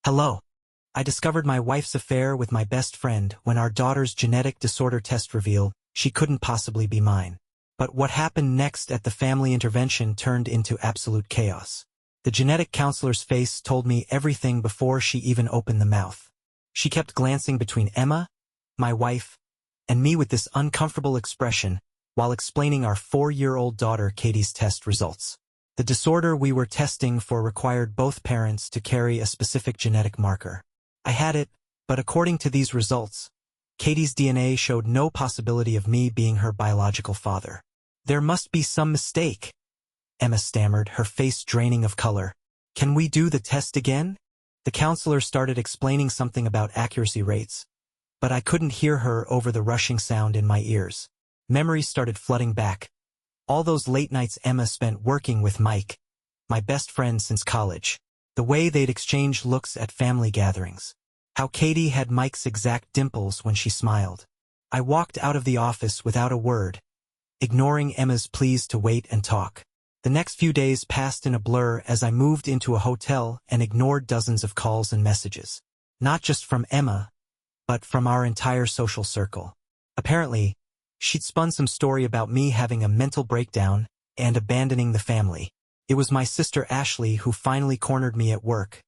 Hello. I discovered my wife's affair with my best friend when our daughter's genetic disorder test revealed she couldn't possibly be mine. But what happened next at the family intervention turned into absolute chaos. The genetic counselor's face told me everything before she even opened the mouth. She kept glancing between Emma, my wife, and me with this uncomfortable expression while explaining our 4-year-old daughter Katie's test results. The disorder we were testing for required both parents to carry a specific genetic marker. I had it, but according to these results, Katie's DNA showed no possibility of me being her biological father. There must be some mistake, Emma stammered, her face draining of color. Can we do the test again? The counselor started explaining something about accuracy rates, but I couldn't hear her over the rushing sound in my ears. Memories started flooding back. All those late nights Emma spent working with Mike, my best friend since college. The way they'd exchanged looks at family gatherings. How Katie had Mike's exact dimples when she smiled. I walked out of the office without a word, ignoring Emma's pleas to wait and talk. The next few days passed in a blur as I moved into a hotel and ignored dozens of calls and messages. Not just from Emma, but from our entire social circle. Apparently, she'd spun some story about me having a mental breakdown and abandoning the family. It was my sister Ashley who finally cornered me at work,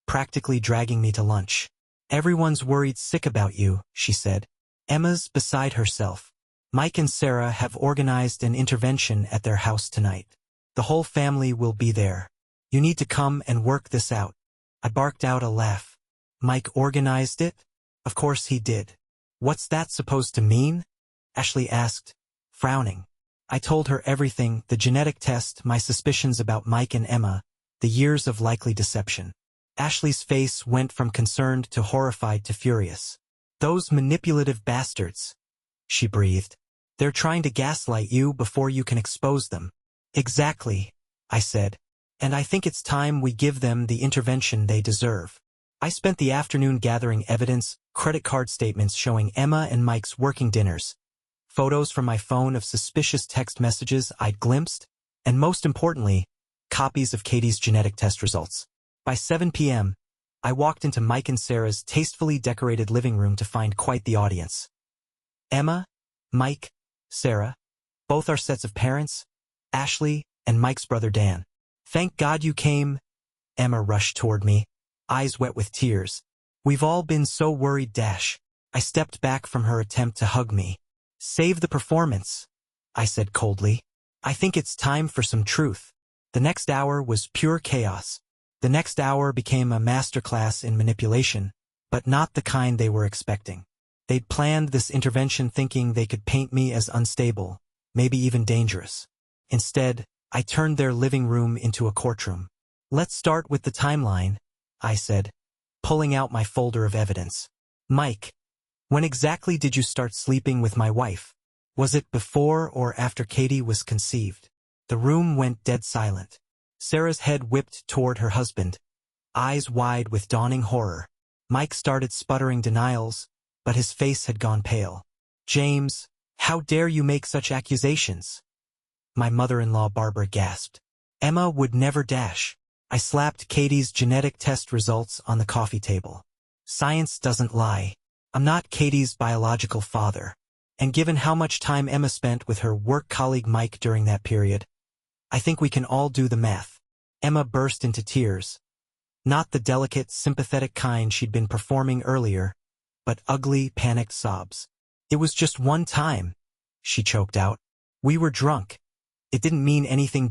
practically dragging me to lunch. Everyone's worried sick about you, she said. Emma's beside herself. Mike and Sarah have organized an intervention at their house tonight. The whole family will be there. You need to come and work this out. I barked out a laugh. Mike organized it? Of course he did. What's that supposed to mean? Ashley asked, frowning. I told her everything, the genetic test, my suspicions about Mike and Emma, the years of likely deception. Ashley's face went from concerned to horrified to furious. Those manipulative bastards, she breathed. They're trying to gaslight you before you can expose them. Exactly, I said. And I think it's time we give them the intervention they deserve. I spent the afternoon gathering evidence, credit card statements showing Emma and Mike's working dinners, photos from my phone of suspicious text messages I'd glimpsed, and most importantly, copies of Katie's genetic test results. By 7 p.m., I walked into Mike and Sarah's tastefully decorated living room to find quite the audience. Emma, Mike, Sarah, both our sets of parents, Ashley, and Mike's brother Dan. Thank God you came. Emma rushed toward me, eyes wet with tears. We've all been so worried. I stepped back from her attempt to hug me. Save the performance, I said coldly. I think it's time for some truth. The next hour was pure chaos. The next hour became a masterclass in manipulation, but not the kind they were expecting. They'd planned this intervention thinking they could paint me as unstable, maybe even dangerous. Instead, I turned their living room into a courtroom. Let's start with the timeline, I said, pulling out my folder of evidence. Mike, when exactly did you start sleeping with my wife? Was it before or after Katie was conceived? The room went dead silent. Sarah's head whipped toward her husband, eyes wide with dawning horror. Mike started sputtering denials, but his face had gone pale. James, how dare you make such accusations? My mother-in-law Barbara gasped. Emma would never. I slapped Katie's genetic test results on the coffee table. Science doesn't lie. I'm not Katie's biological father. And given how much time Emma spent with her work colleague Mike during that period, I think we can all do the math. Emma burst into tears. Not the delicate, sympathetic kind she'd been performing earlier, but ugly, panicked sobs. It was just one time, she choked out. We were drunk. It didn't mean anything.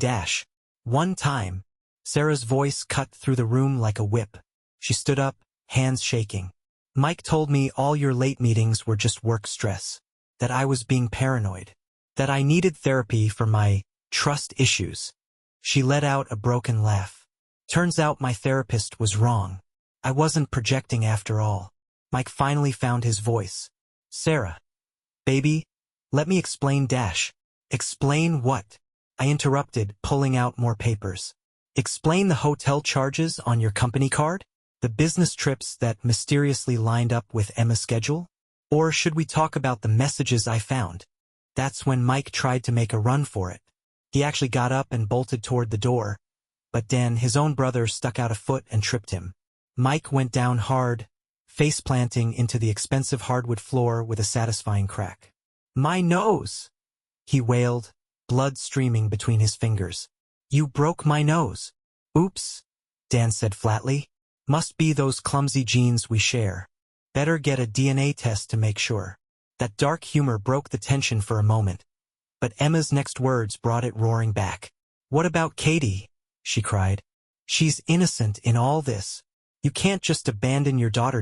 One time. Sarah's voice cut through the room like a whip. She stood up, hands shaking. Mike told me all your late meetings were just work stress, that I was being paranoid, that I needed therapy for my trust issues. She let out a broken laugh. Turns out my therapist was wrong. I wasn't projecting after all. Mike finally found his voice. Sarah. Baby, let me explain. Explain what? I interrupted, pulling out more papers. Explain the hotel charges on your company card? The business trips that mysteriously lined up with Emma's schedule? Or should we talk about the messages I found? That's when Mike tried to make a run for it. He actually got up and bolted toward the door, but Dan, his own brother, stuck out a foot and tripped him. Mike went down hard, face planting into the expensive hardwood floor with a satisfying crack. "My nose!" he wailed, blood streaming between his fingers. "You broke my nose." "Oops," Dan said flatly. "Must be those clumsy genes we share. Better get a DNA test to make sure." That dark humor broke the tension for a moment, but Emma's next words brought it roaring back. "What about Katie?" she cried. "She's innocent in all this. You can't just abandon your daughter."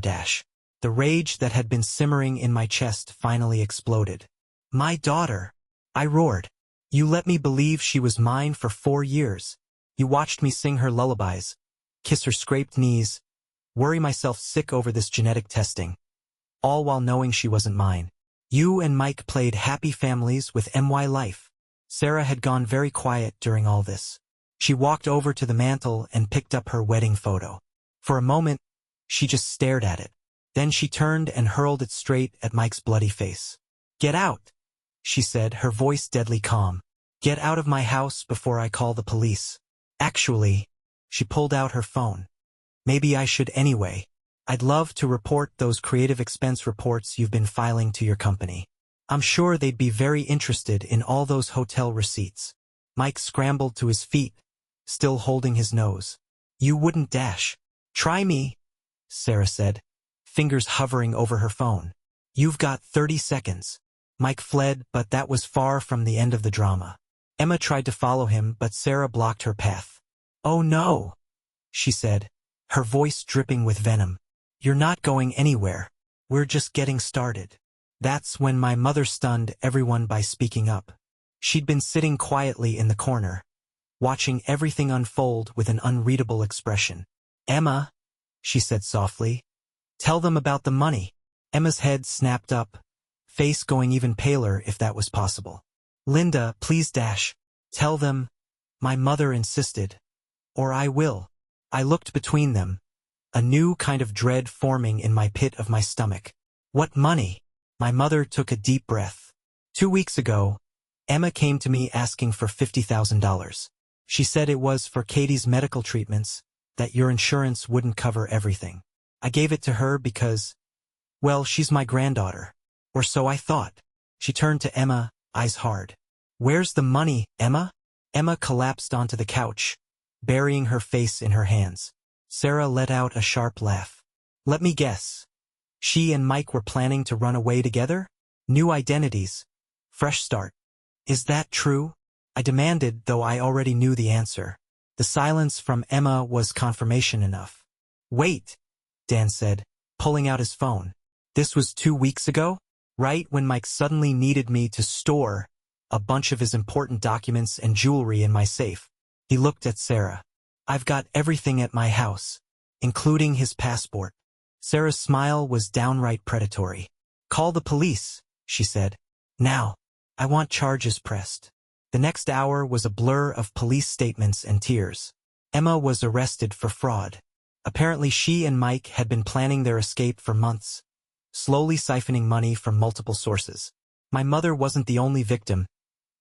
The rage that had been simmering in my chest finally exploded. "My daughter!" I roared. "You let me believe she was mine for 4 years. You watched me sing her lullabies, kiss her scraped knees, worry myself sick over this genetic testing, all while knowing she wasn't mine. You and Mike played happy families with MY Life." Sarah had gone very quiet during all this. She walked over to the mantel and picked up her wedding photo. For a moment, she just stared at it. Then she turned and hurled it straight at Mike's bloody face. "Get out," she said, her voice deadly calm. "Get out of my house before I call the police. Actually," she pulled out her phone. "Maybe I should anyway. I'd love to report those creative expense reports you've been filing to your company. I'm sure they'd be very interested in all those hotel receipts." Mike scrambled to his feet, still holding his nose. "You wouldn't dash. Try me," Sarah said, fingers hovering over her phone. "You've got 30 seconds. Mike fled, but that was far from the end of the drama. Emma tried to follow him, but Sarah blocked her path. "Oh no," she said, her voice dripping with venom. "You're not going anywhere. We're just getting started." That's when my mother stunned everyone by speaking up. She'd been sitting quietly in the corner, watching everything unfold with an unreadable expression. "Emma," she said softly, "tell them about the money." Emma's head snapped up, face going even paler if that was possible. "Linda, please tell them," my mother insisted. "Or I will." I looked between them, a new kind of dread forming in my pit of my stomach. "What money?" My mother took a deep breath. 2 weeks ago, Emma came to me asking for $50,000. She said it was for Katie's medical treatments, that your insurance wouldn't cover everything. I gave it to her because, well, she's my granddaughter. Or so I thought. She turned to Emma, eyes hard. "Where's the money, Emma?" Emma collapsed onto the couch, burying her face in her hands. Sarah let out a sharp laugh. "Let me guess. She and Mike were planning to run away together? New identities. Fresh start. Is that true?" I demanded, though I already knew the answer. The silence from Emma was confirmation enough. "Wait," Dan said, pulling out his phone. "This was 2 weeks ago? Right when Mike suddenly needed me to store a bunch of his important documents and jewelry in my safe." He looked at Sarah. "I've got everything at my house, including his passport." Sarah's smile was downright predatory. "Call the police," she said. "Now. I want charges pressed." The next hour was a blur of police statements and tears. Emma was arrested for fraud. Apparently she and Mike had been planning their escape for months, slowly siphoning money from multiple sources. My mother wasn't the only victim.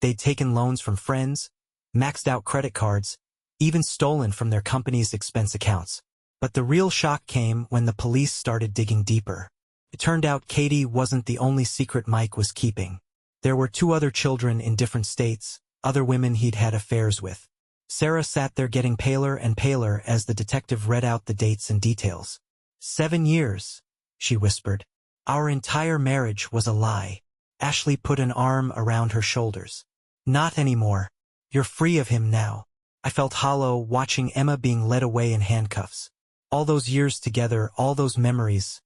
They'd taken loans from friends, maxed out credit cards, even stolen from their company's expense accounts. But the real shock came when the police started digging deeper. It turned out Katie wasn't the only secret Mike was keeping. There were 2 other children in different states, other women he'd had affairs with. Sarah sat there getting paler and paler as the detective read out the dates and details. 7 years, she whispered. Our entire marriage was a lie. Ashley put an arm around her shoulders. Not anymore. You're free of him now. I felt hollow watching Emma being led away in handcuffs. All those years together, all those memories.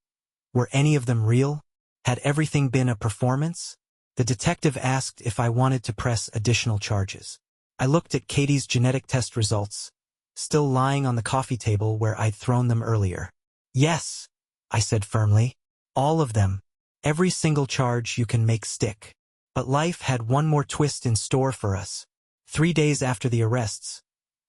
Were any of them real? Had everything been a performance? The detective asked if I wanted to press additional charges. I looked at Katie's genetic test results, still lying on the coffee table where I'd thrown them earlier. Yes, I said firmly. All of them. Every single charge you can make stick. But life had one more twist in store for us. 3 days after the arrests,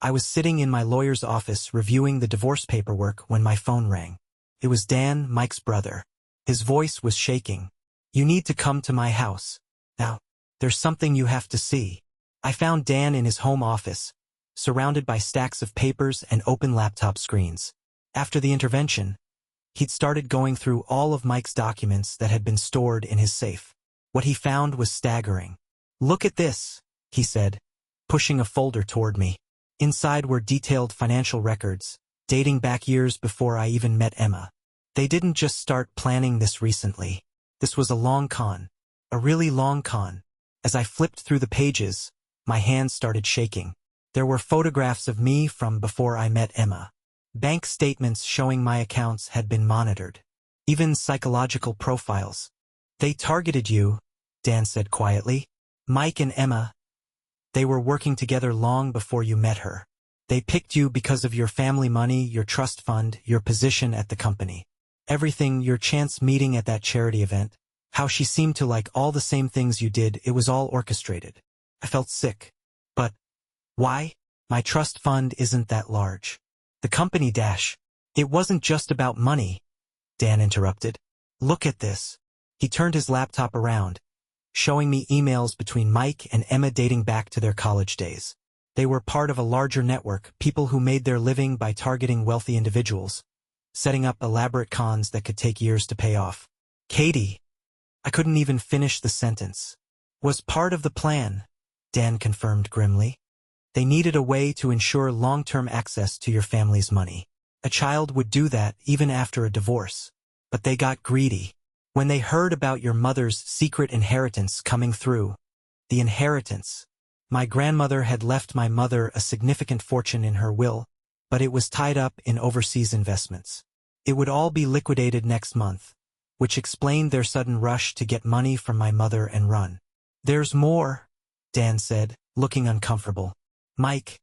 I was sitting in my lawyer's office reviewing the divorce paperwork when my phone rang. It was Dan, Mike's brother. His voice was shaking. You need to come to my house. Now, there's something you have to see. I found Dan in his home office, surrounded by stacks of papers and open laptop screens. After the intervention, he'd started going through all of Mike's documents that had been stored in his safe. What he found was staggering. "Look at this," he said, pushing a folder toward me. Inside were detailed financial records, dating back years before I even met Emma. They didn't just start planning this recently. This was a long con. A really long con. As I flipped through the pages, my hands started shaking. There were photographs of me from before I met Emma. Bank statements showing my accounts had been monitored. Even psychological profiles. "They targeted you," Dan said quietly. "Mike and Emma. They were working together long before you met her. They picked you because of your family money, your trust fund, your position at the company. Everything, your chance meeting at that charity event, how she seemed to like all the same things you did, it was all orchestrated." I felt sick. "But why? My trust fund isn't that large. The company dash. It wasn't just about money," Dan interrupted. "Look at this." He turned his laptop around, showing me emails between Mike and Emma dating back to their college days. They were part of a larger network, people who made their living by targeting wealthy individuals, setting up elaborate cons that could take years to pay off. "Katie," I couldn't even finish the sentence, "was part of the plan," Dan confirmed grimly. "They needed a way to ensure long-term access to your family's money. A child would do that even after a divorce. But they got greedy. When they heard about your mother's secret inheritance coming through, the inheritance. My grandmother had left my mother a significant fortune in her will, but it was tied up in overseas investments. It would all be liquidated next month, which explained their sudden rush to get money from my mother and run." "There's more," Dan said, looking uncomfortable. "Mike,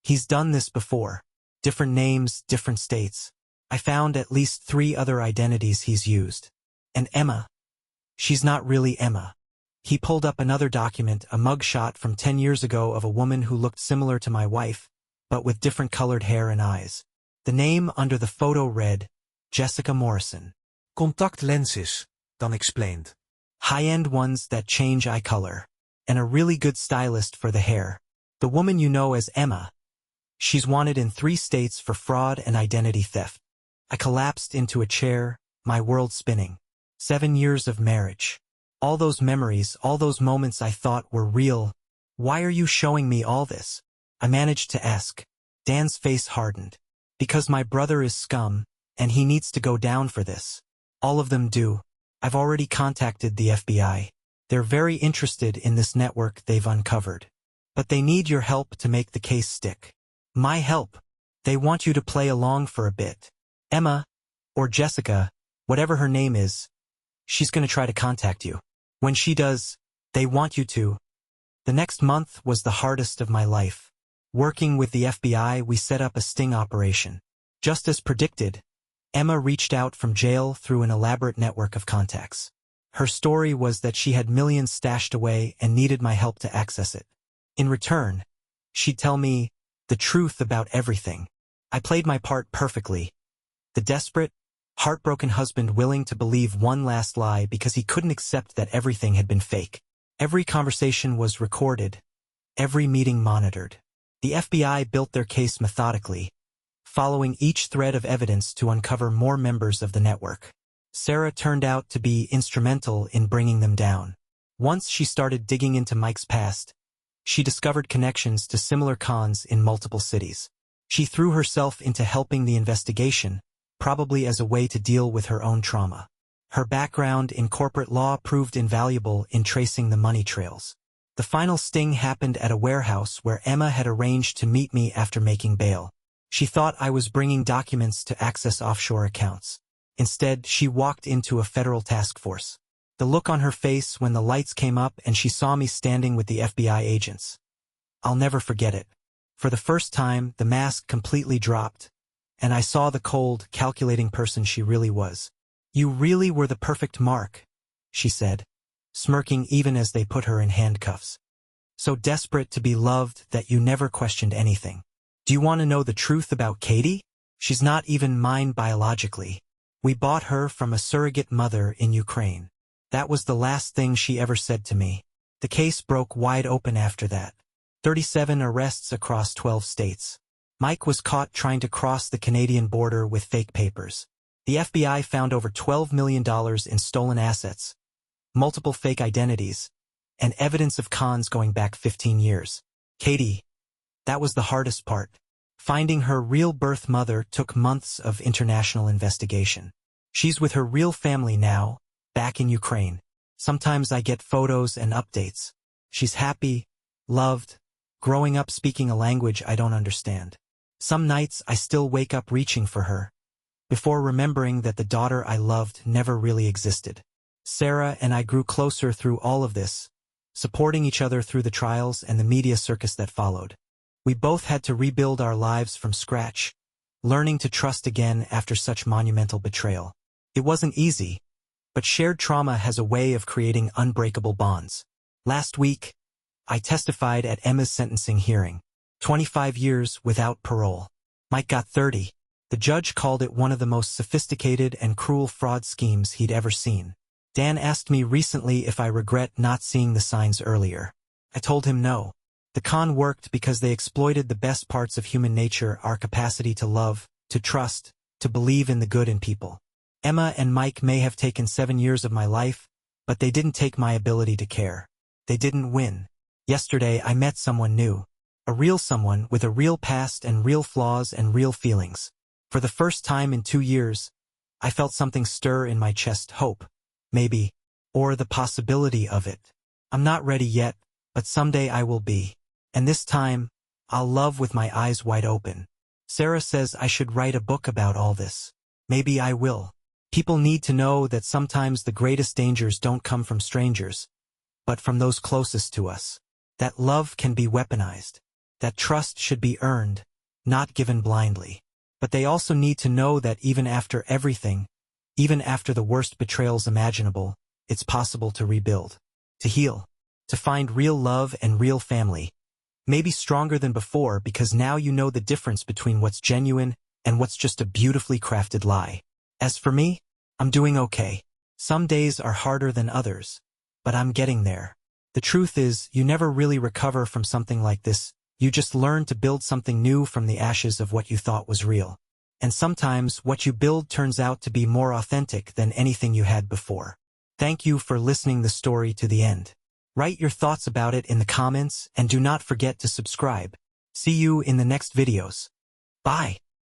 he's done this before. Different names, different states. I found at least 3 other identities he's used. And Emma. She's not really Emma." He pulled up another document, a mugshot from 10 years ago of a woman who looked similar to my wife, but with different colored hair and eyes. The name under the photo read, Jessica Morrison. Contact lenses, Dan explained. High-end ones that change eye color. And a really good stylist for the hair. The woman you know as Emma. She's wanted in 3 states for fraud and identity theft. I collapsed into a chair, my world spinning. 7 years of marriage. All those memories, all those moments I thought were real. "Why are you showing me all this?" I managed to ask. Dan's face hardened. "Because my brother is scum, and he needs to go down for this. All of them do. I've already contacted the FBI. They're very interested in this network they've uncovered. But they need your help to make the case stick." "My help? They want you to play along for a bit. Emma, or Jessica, whatever her name is, she's going to try to contact you. When she does, they want you to." The next month was the hardest of my life. Working with the FBI, we set up a sting operation. Just as predicted, Emma reached out from jail through an elaborate network of contacts. Her story was that she had millions stashed away and needed my help to access it. In return, she'd tell me the truth about everything. I played my part perfectly. The desperate, heartbroken husband willing to believe one last lie because he couldn't accept that everything had been fake. Every conversation was recorded, every meeting monitored. The FBI built their case methodically, following each thread of evidence to uncover more members of the network. Sarah turned out to be instrumental in bringing them down. Once she started digging into Mike's past, she discovered connections to similar cons in multiple cities. She threw herself into helping the investigation, probably as a way to deal with her own trauma. Her background in corporate law proved invaluable in tracing the money trails. The final sting happened at a warehouse where Emma had arranged to meet me after making bail. She thought I was bringing documents to access offshore accounts. Instead, she walked into a federal task force. The look on her face when the lights came up and she saw me standing with the FBI agents. I'll never forget it. For the first time, the mask completely dropped, and I saw the cold, calculating person she really was. "You really were the perfect mark," she said, smirking even as they put her in handcuffs. "So desperate to be loved that you never questioned anything. Do you want to know the truth about Katie? She's not even mine biologically. We bought her from a surrogate mother in Ukraine. That was the last thing she ever said to me." The case broke wide open after that. 37 arrests across 12 states. Mike was caught trying to cross the Canadian border with fake papers. The FBI found over $12 million in stolen assets, multiple fake identities, and evidence of cons going back 15 years. Katie, that was the hardest part. Finding her real birth mother took months of international investigation. She's with her real family now, back in Ukraine. Sometimes I get photos and updates. She's happy, loved, growing up speaking a language I don't understand. Some nights I still wake up reaching for her, before remembering that the daughter I loved never really existed. Sarah and I grew closer through all of this, supporting each other through the trials and the media circus that followed. We both had to rebuild our lives from scratch, learning to trust again after such monumental betrayal. It wasn't easy, but shared trauma has a way of creating unbreakable bonds. Last week, I testified at Emma's sentencing hearing. 25 years without parole. Mike got 30. The judge called it one of the most sophisticated and cruel fraud schemes he'd ever seen. Dan asked me recently if I regret not seeing the signs earlier. I told him no. The con worked because they exploited the best parts of human nature, our capacity to love, to trust, to believe in the good in people. Emma and Mike may have taken 7 years of my life, but they didn't take my ability to care. They didn't win. Yesterday I met someone new. A real someone with a real past and real flaws and real feelings. For the first time in 2 years, I felt something stir in my chest, hope, maybe, or the possibility of it. I'm not ready yet, but someday I will be. And this time, I'll love with my eyes wide open. Sarah says I should write a book about all this. Maybe I will. People need to know that sometimes the greatest dangers don't come from strangers, but from those closest to us. That love can be weaponized. That trust should be earned, not given blindly. But they also need to know that even after everything, even after the worst betrayals imaginable, it's possible to rebuild, to heal, to find real love and real family. Maybe stronger than before because now you know the difference between what's genuine and what's just a beautifully crafted lie. As for me, I'm doing okay. Some days are harder than others, but I'm getting there. The truth is, you never really recover from something like this. You just learn to build something new from the ashes of what you thought was real. And sometimes what you build turns out to be more authentic than anything you had before. Thank you for listening the story to the end. Write your thoughts about it in the comments and do not forget to subscribe. See you in the next videos. Bye.